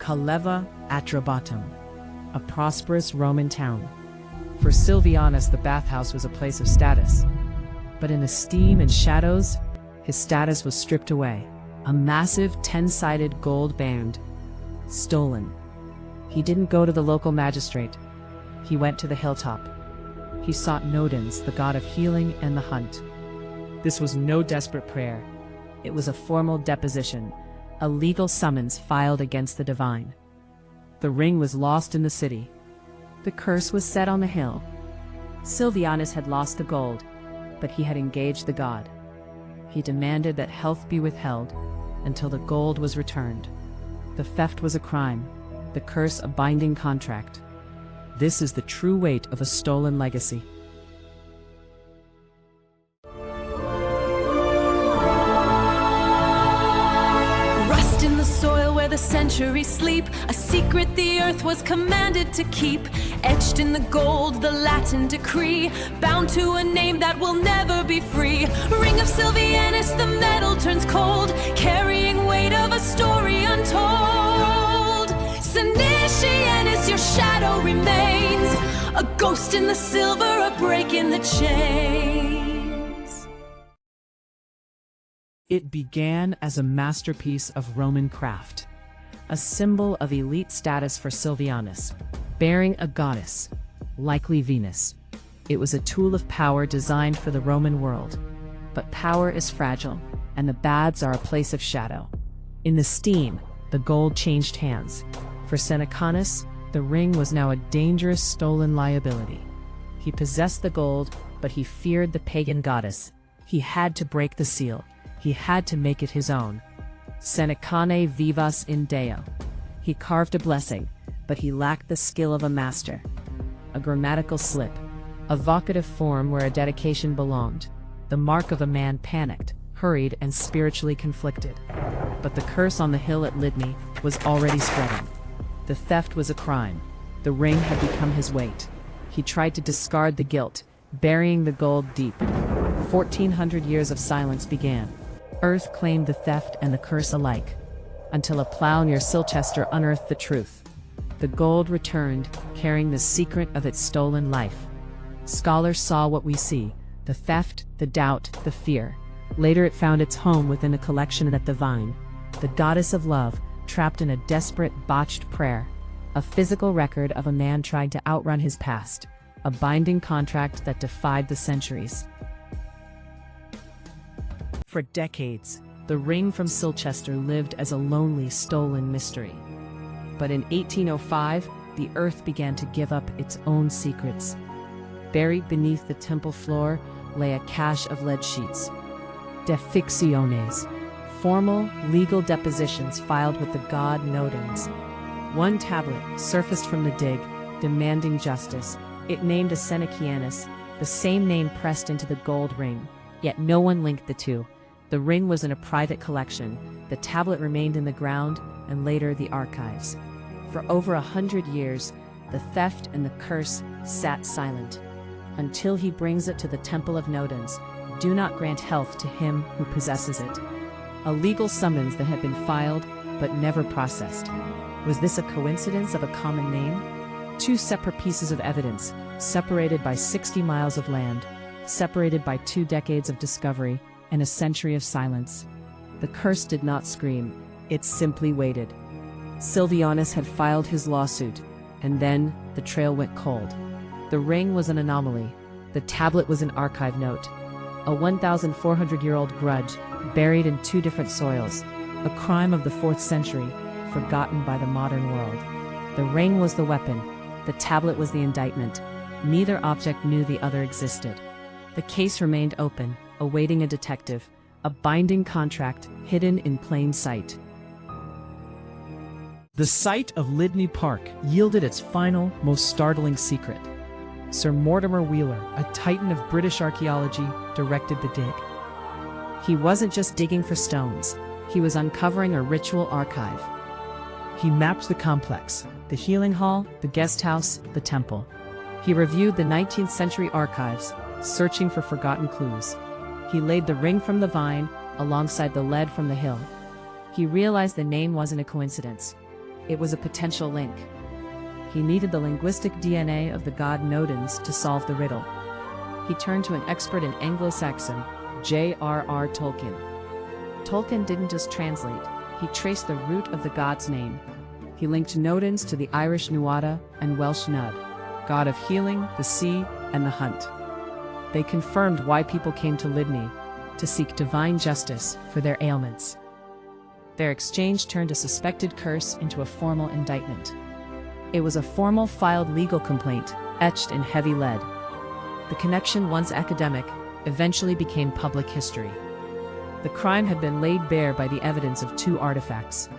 Caleva Atrobatum, a prosperous Roman town. For Silvianus, the Bathhouse was a place of status. But in esteem and shadows, his status was stripped away. A massive 10-sided gold band, stolen. He didn't go to the local magistrate. He went to the hilltop. He sought Nodens, the god of healing and the hunt. This was no desperate prayer. It was a formal deposition, a legal summons filed against the divine. The ring was lost in the city. The curse was set on the hill. Silvianus had lost the gold, but he had engaged the god. He demanded that health be withheld until the gold was returned. The theft was a crime, the curse a binding contract. This is the true weight of a stolen legacy. Rust in the soil where the centuries sleep, a secret the earth was commanded to keep. Etched in the gold, the Latin decree, bound to a name that will never be free. Ring of Silvianus, the metal turns cold, carrying weight of a story untold. Senicianus, your shadow remains, a ghost in the silver, a break in the chains. It began as a masterpiece of Roman craft, a symbol of elite status for Silvianus, bearing a goddess, likely Venus. It was a tool of power designed for the Roman world. But power is fragile, and the baths are a place of shadow. In the steam, the gold changed hands. For Senicianus, the ring was now a dangerous stolen liability. He possessed the gold, but he feared the pagan goddess. He had to break the seal. He had to make it his own. Senicane vivas in Deo. He carved a blessing, but he lacked the skill of a master. A grammatical slip, a vocative form where a dedication belonged. The mark of a man panicked, hurried, and spiritually conflicted. But the curse on the hill at Lydney was already spreading. The theft was a crime. The ring had become his weight. He tried to discard the guilt, burying the gold deep. 1,400 years of silence began. Earth claimed the theft and the curse alike, until a plow near Silchester unearthed the truth. The gold returned, carrying the secret of its stolen life. Scholars saw what we see, the theft, the doubt, the fear. Later it found its home within a collection at the Vine, the goddess of love, trapped in a desperate, botched prayer. A physical record of a man trying to outrun his past, a binding contract that defied the centuries. For decades, the ring from Silchester lived as a lonely, stolen mystery. But in 1805, the earth began to give up its own secrets. Buried beneath the temple floor lay a cache of lead sheets. Deficciones, formal, legal depositions filed with the god Nodens. One tablet surfaced from the dig, demanding justice. It named a Senicianus, the same name pressed into the gold ring, yet no one linked the two. The ring was in a private collection, the tablet remained in the ground, and later the archives. For over 100 years, the theft and the curse sat silent. Until he brings it to the temple of Nodens, do not grant health to him who possesses it. A legal summons that had been filed, but never processed. Was this a coincidence of a common name? Two separate pieces of evidence, separated by 60 miles of land, separated by 2 decades of discovery, and a century of silence. The curse did not scream, it simply waited. Silvianus had filed his lawsuit, and then the trail went cold. The ring was an anomaly. The tablet was an archive note. A 1,400-year-old grudge, buried in 2 different soils. A crime of the 4th century, forgotten by the modern world. The ring was the weapon. The tablet was the indictment. Neither object knew the other existed. The case remained open, awaiting a detective, a binding contract hidden in plain sight. The site of Lydney Park yielded its final, most startling secret. Sir Mortimer Wheeler, a titan of British archaeology, directed the dig. He wasn't just digging for stones, he was uncovering a ritual archive. He mapped the complex, The healing hall, the guest house, the temple. He reviewed the 19th century archives, searching for forgotten clues. He laid the ring from the vine alongside the lead from the hill. He realized the name wasn't a coincidence. It was a potential link. He needed the linguistic DNA of the god Nodens to solve the riddle. He turned to an expert in Anglo-Saxon, J.R.R. Tolkien. Tolkien didn't just translate, he traced the root of the god's name. He linked Nodens to the Irish Nuada and Welsh Nud, god of healing, the sea, and the hunt. They confirmed why people came to Lydney, to seek divine justice for their ailments. Their exchange turned a suspected curse into a formal indictment. It was a formal filed legal complaint, etched in heavy lead. The connection, once academic, eventually became public history. The crime had been laid bare by the evidence of two artifacts.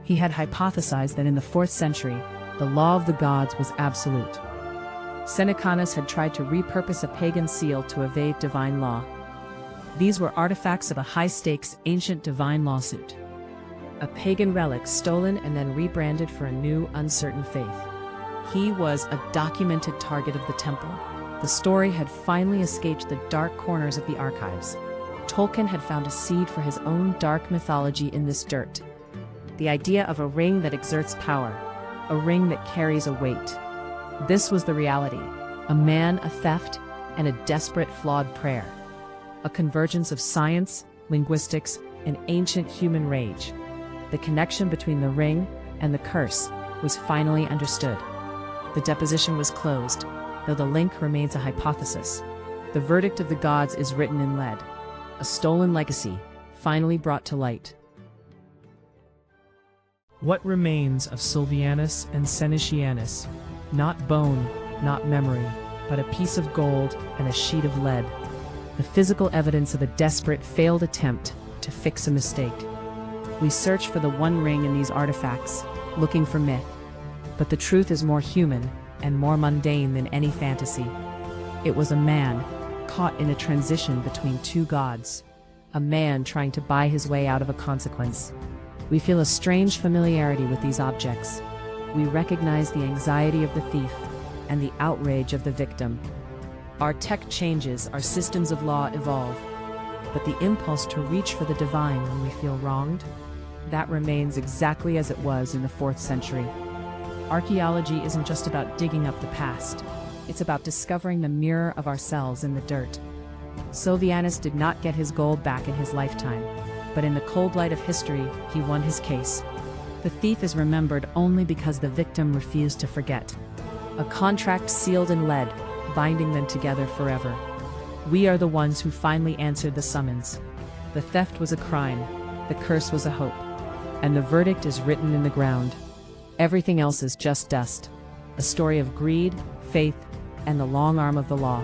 He had hypothesized that in the 4th century, the law of the gods was absolute. Senicianus had tried to repurpose a pagan seal to evade divine law. These were artifacts of a high-stakes ancient divine lawsuit. A pagan relic stolen and then rebranded for a new, uncertain faith. He was a documented target of the temple. The story had finally escaped the dark corners of the archives. Tolkien had found a seed for his own dark mythology in this dirt. The idea of a ring that exerts power, a ring that carries a weight. This was the reality: a man, a theft, and a desperate, flawed prayer. A convergence of science, linguistics, and ancient human rage. The connection between the ring and the curse was finally understood. The deposition was closed, though the link remains a hypothesis. The verdict of the gods is written in lead. A stolen legacy, finally brought to light. What remains of Silvianus and Senicianus? Not bone, not memory, but a piece of gold and a sheet of lead. The physical evidence of a desperate, failed attempt to fix a mistake. We search for the one ring in these artifacts, looking for myth. But the truth is more human and more mundane than any fantasy. It was a man, caught in a transition between two gods. A man trying to buy his way out of a consequence. We feel a strange familiarity with these objects. We recognize the anxiety of the thief and the outrage of the victim. Our tech changes, our systems of law evolve, but the impulse to reach for the divine when we feel wronged, that remains exactly as it was in the 4th century. Archaeology isn't just about digging up the past. It's about discovering the mirror of ourselves in the dirt. Silvianus did not get his gold back in his lifetime, but in the cold light of history, he won his case. The thief is remembered only because the victim refused to forget. A contract sealed in lead, binding them together forever. We are the ones who finally answered the summons. The theft was a crime, the curse was a hope, and the verdict is written in the ground. Everything else is just dust. A story of greed, faith, and the long arm of the law.